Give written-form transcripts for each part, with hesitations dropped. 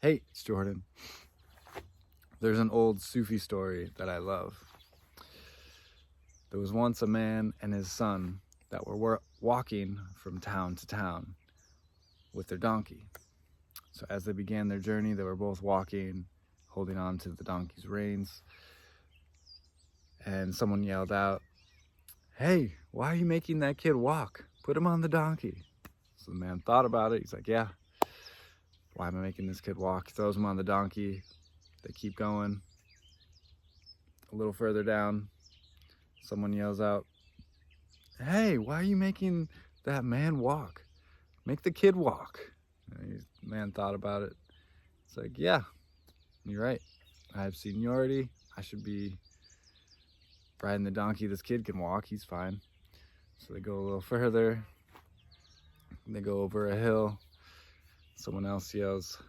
Hey, it's Jordan. There's an old Sufi story that I love. There was once a man and his son that were walking from town to town with their donkey. So as they began their journey, they were both walking, holding on to the donkey's reins. And someone yelled out, "Hey, why are you making that kid walk? Put him on the donkey." So the man thought about it. He's like, "Yeah, why am I making this kid walk?" He throws him on the donkey. They keep going. A little further down, someone yells out, "Hey, why are you making that man walk? Make the kid walk." And the man thought about it. It's like, "Yeah, you're right. I have seniority. I should be riding the donkey. This kid can walk. He's fine." So they go a little further. They go over a hill. Someone else yells,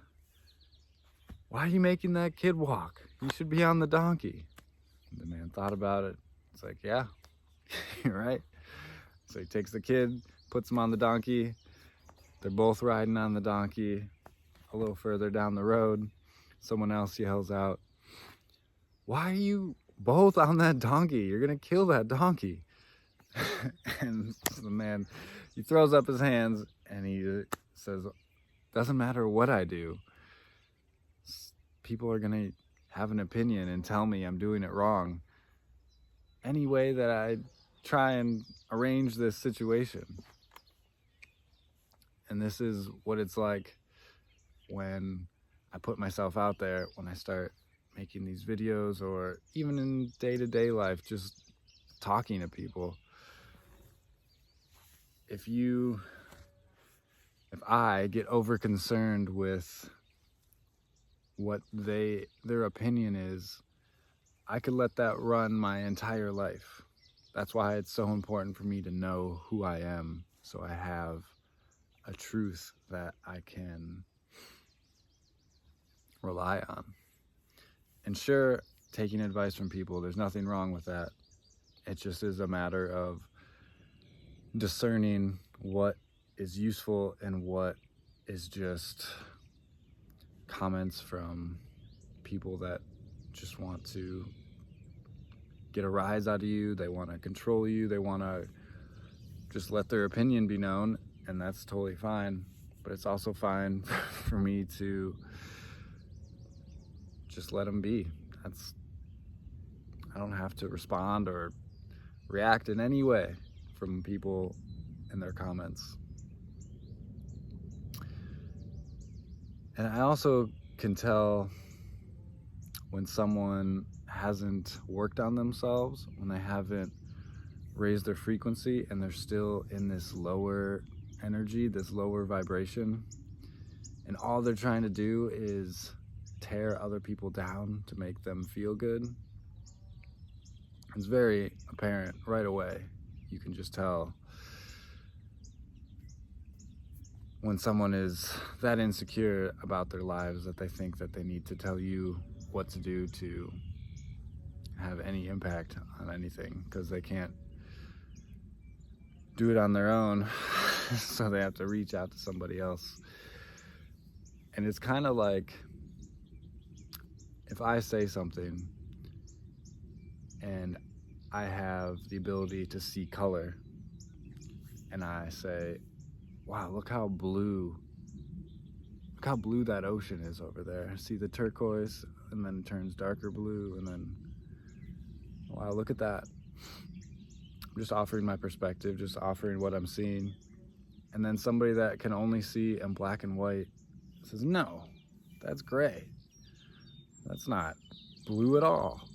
"Why are you making that kid walk? He should be on the donkey." The man thought about it. It's like, "Yeah, you're right." So he takes the kid, puts him on the donkey. They're both riding on the donkey. A little further down the road, someone else yells out, "Why are you both on that donkey? You're gonna kill that donkey." And the man, he throws up his hands and he says, "Doesn't matter what I do. People are gonna have an opinion and tell me I'm doing it wrong any way that I try and arrange this situation." And this is what it's like when I put myself out there, when I start making these videos, or even in day-to-day life, just talking to people. If I get over concerned with what their opinion is, I could let that run my entire life. That's why it's so important for me to know who I am, so I have a truth that I can rely on. And sure, taking advice from people, there's nothing wrong with that. It just is a matter of discerning what is useful and what is just comments from people that just want to get a rise out of you. They want to control you. They want to just let their opinion be known, and that's totally fine. But it's also fine for me to just let them be. I don't have to respond or react in any way from people and their comments. And I also can tell when someone hasn't worked on themselves, when they haven't raised their frequency and they're still in this lower energy, this lower vibration, and all they're trying to do is tear other people down to make them feel good. It's very apparent right away. You can just tell when someone is that insecure about their lives that they think that they need to tell you what to do to have any impact on anything, because they can't do it on their own. So they have to reach out to somebody else. And it's kind of like, if I say something and I have the ability to see color, and I say, "Wow, look how blue that ocean is over there. See the turquoise, and then it turns darker blue, and then, wow, look at that." I'm just offering my perspective, just offering what I'm seeing. And then somebody that can only see in black and white says, "No, that's gray. That's not blue at all."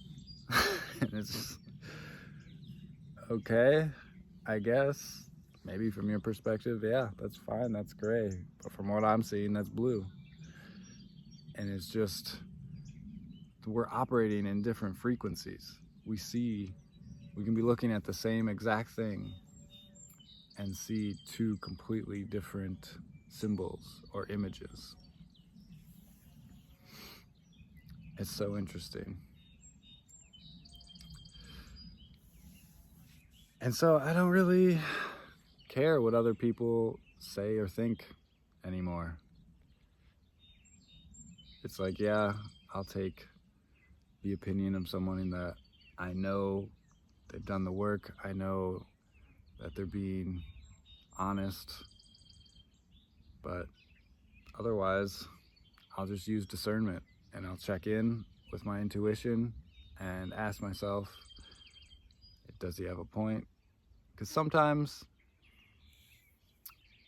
And it's just, okay, I guess. Maybe from your perspective, yeah, that's fine, that's gray. But from what I'm seeing, that's blue. And it's just, we're operating in different frequencies. We can be looking at the same exact thing and see two completely different symbols or images. It's so interesting. And so I don't really care what other people say or think anymore. it's like, yeah, I'll take the opinion of someone that I know they've done the work. I know that they're being honest, but otherwise I'll just use discernment, and I'll check in with my intuition and ask myself, does he have a point? Because sometimes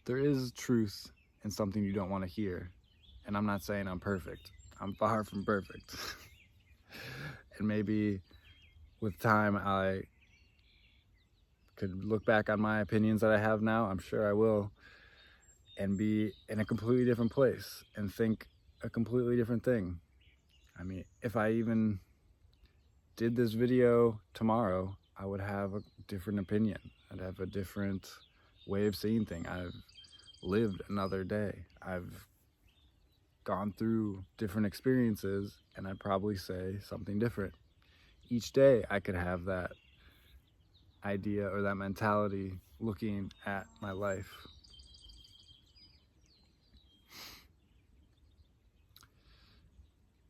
there is truth in something you don't want to hear. And I'm not saying I'm perfect. I'm far from perfect. And maybe with time I could look back on my opinions that I have now, I'm sure I will, and be in a completely different place and think a completely different thing. I mean, if I even did this video tomorrow, I would have a different opinion. I'd have a different way of seeing things. I've lived another day. I've gone through different experiences, and I'd probably say something different. Each day I could have that idea or that mentality looking at my life.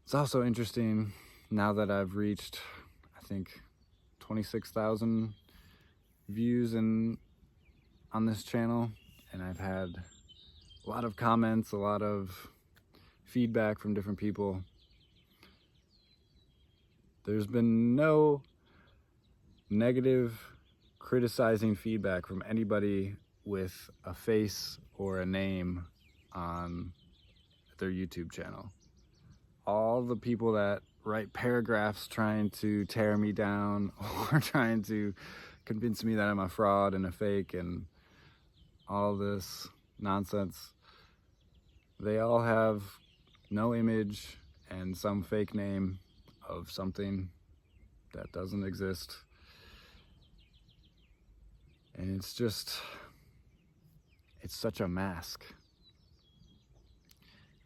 It's also interesting now that I've reached, I think, 26,000 views on this channel, and I've had a lot of comments, a lot of feedback from different people. There's been no negative criticizing feedback from anybody with a face or a name on their YouTube channel. All the people that write paragraphs trying to tear me down or trying to convince me that I'm a fraud and a fake and all this nonsense, they all have no image and some fake name of something that doesn't exist. And it's such a mask.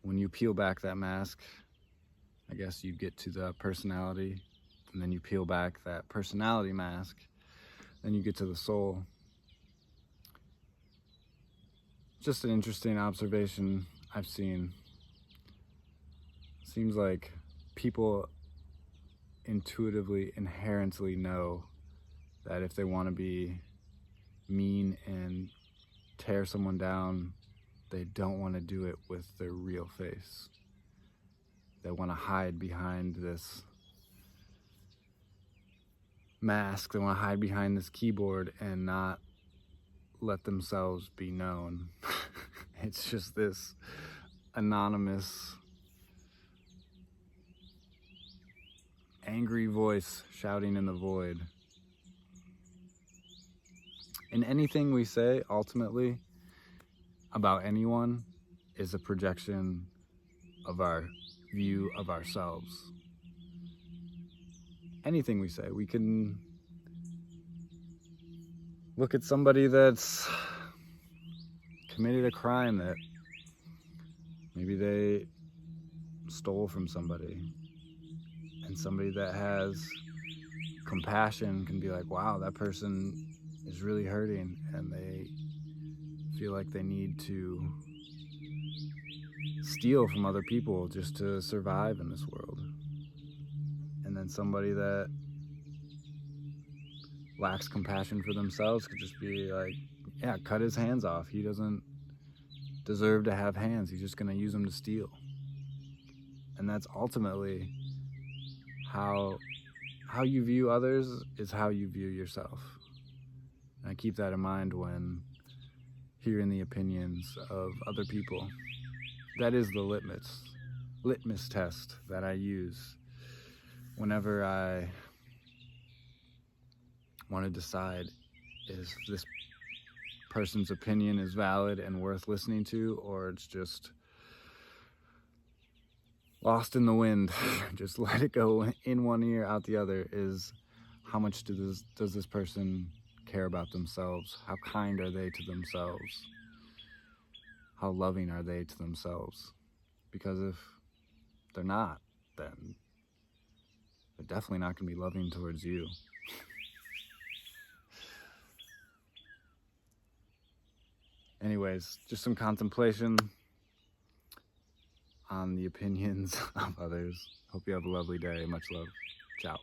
When you peel back that mask, I guess you get to the personality, and then you peel back that personality mask, then you get to the soul. Just an interesting observation I've seen. Seems like people intuitively, inherently know that if they want to be mean and tear someone down, they don't want to do it with their real face. They want to hide behind this mask. They want to hide behind this keyboard and not let themselves be known. It's just this anonymous, angry voice shouting in the void. And anything we say, ultimately, about anyone is a projection of our view of ourselves. Anything we say, we can look at somebody that's committed a crime that maybe they stole from somebody, and somebody that has compassion can be like, wow, that person is really hurting and they feel like they need to steal from other people just to survive in this world. And then somebody that lacks compassion for themselves could just be like, yeah, cut his hands off. He doesn't deserve to have hands. He's just gonna use them to steal. And that's ultimately how you view others is how you view yourself. And I keep that in mind when hearing the opinions of other people. That is the litmus test that I use whenever I want to decide if this person's opinion is valid and worth listening to, or it's just lost in the wind. Just let it go in one ear, out the other. Is how much does this person care about themselves? How kind are they to themselves? How loving are they to themselves? Because if they're not, then they're definitely not going to be loving towards you. Anyways, just some contemplation on the opinions of others. Hope you have a lovely day. Much love. Ciao.